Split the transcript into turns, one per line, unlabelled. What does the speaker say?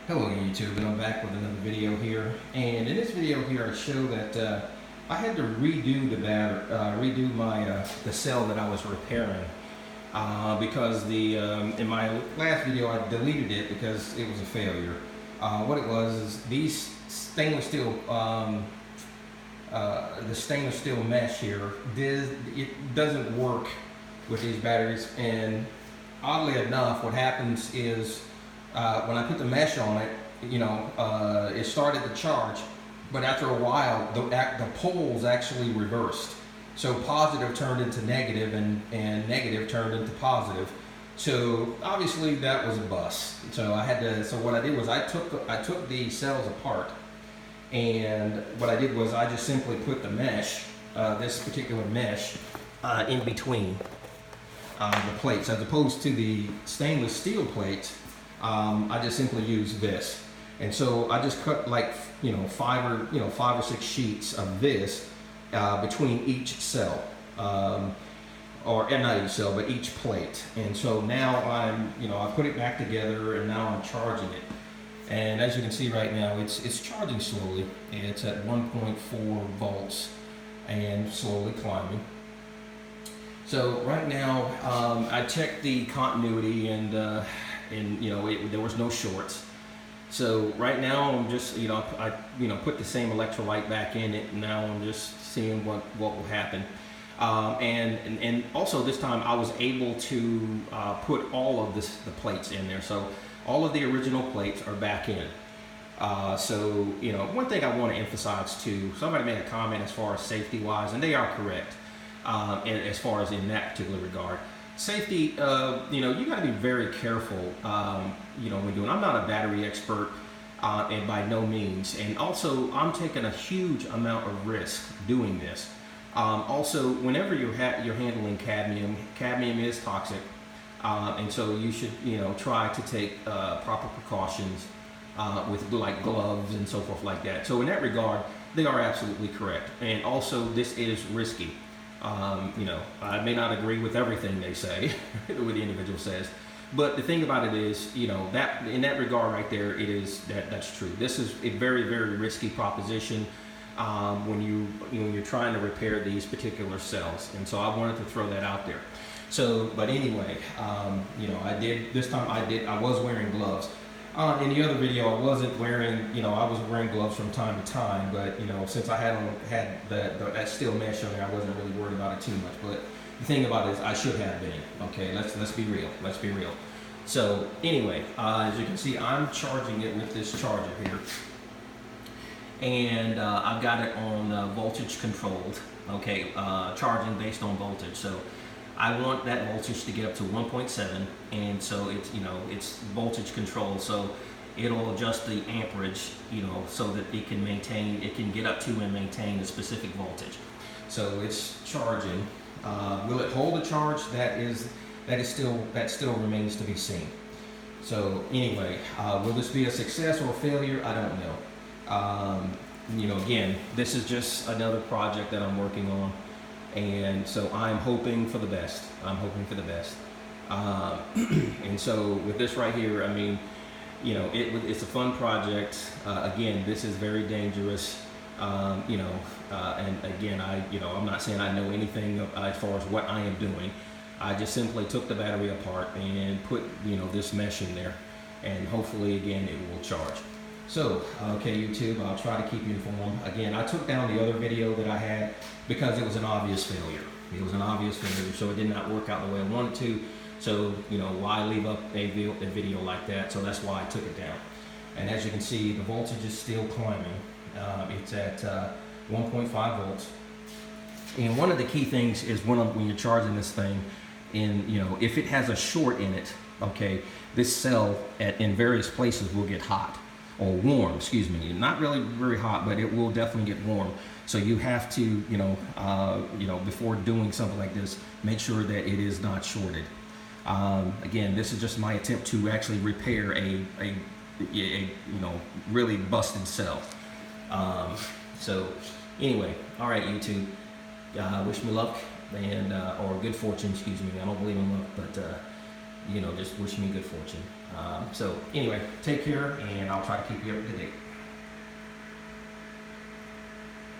Hello YouTube, and I'm back with another video here. And in this video here, I show that I had to redo redo my the cell that I was repairing because in my last video I deleted it because it was a failure. What it was is these stainless steel the stainless steel mesh here it doesn't work with these batteries, and oddly enough, what happens is when I put the mesh on it, it started to charge, but after a while, the poles actually reversed. So positive turned into negative, and negative turned into positive. So obviously that was a bust. So so what I did was I took the cells apart, and what I did was I just simply put the mesh, this particular mesh, in between the plates, as opposed to the stainless steel plates. I just simply use this, and so I just cut like five or six sheets of this between each cell, or not each cell, but each plate. And so now I put it back together, and now I'm charging it. And as you can see right now, it's charging slowly. It's at 1.4 volts and slowly climbing. So right now, I checked the continuity, and there was no shorts. So right now I'm just I put the same electrolyte back in it, and now I'm just seeing what will happen. And also this time I was able to put all of the plates in there. So all of the original plates are back in. So one thing I want to emphasize too, somebody made a comment as far as safety wise, and they are correct. And as far as in that particular regard, safety, you got to be very careful, when doing. I'm not a battery expert, and by no means. And also, I'm taking a huge amount of risk doing this. Also, whenever you're handling cadmium is toxic, and so you should, try to take proper precautions with like gloves and so forth like that. So in that regard, they are absolutely correct. And also, this is risky. I may not agree with everything they say, what the individual says, but the thing about it is, that in that regard right there, that's true. This is a very, very risky proposition when you're trying to repair these particular cells, and so I wanted to throw that out there. So, but anyway, I was wearing gloves. In the other video, I wasn't wearing, I was wearing gloves from time to time, but since I had that steel mesh on there, I wasn't really worried about it too much. But the thing about it is, I should have been. Okay, let's be real. Let's be real. So anyway, as you can see, I'm charging it with this charger here, and I've got it on voltage controlled. Okay, charging based on voltage. So I want that voltage to get up to 1.7, and so it's voltage control, so it'll adjust the amperage, so that it can get up to and maintain a specific voltage. So it's charging. Will it hold a charge? That still remains to be seen. So anyway, will this be a success or a failure? I don't know. Again, this is just another project that I'm working on. And so I'm hoping for the best. And so with this right here, I mean, it's a fun project. Again, this is very dangerous. And again, I'm not saying I know anything as far as what I am doing. I just simply took the battery apart and put, this mesh in there, and hopefully, again, it will charge. So, okay, YouTube, I'll try to keep you informed. Again, I took down the other video that I had because it was an obvious failure. So it did not work out the way I wanted to. So, why leave up a video like that? So that's why I took it down. And as you can see, the voltage is still climbing. It's at 1.5 volts. And one of the key things is when you're charging this thing, if it has a short in it, okay, this cell in various places will get hot. Or warm, excuse me, not really very hot, but it will definitely get warm. So you have to, before doing something like this, make sure that it is not shorted. Again, this is just my attempt to actually repair a really busted cell. So anyway, all right, YouTube, wish me luck or good fortune, excuse me. I don't believe in luck, but just wish me good fortune. So anyway, take care, and I'll try to keep you up to date.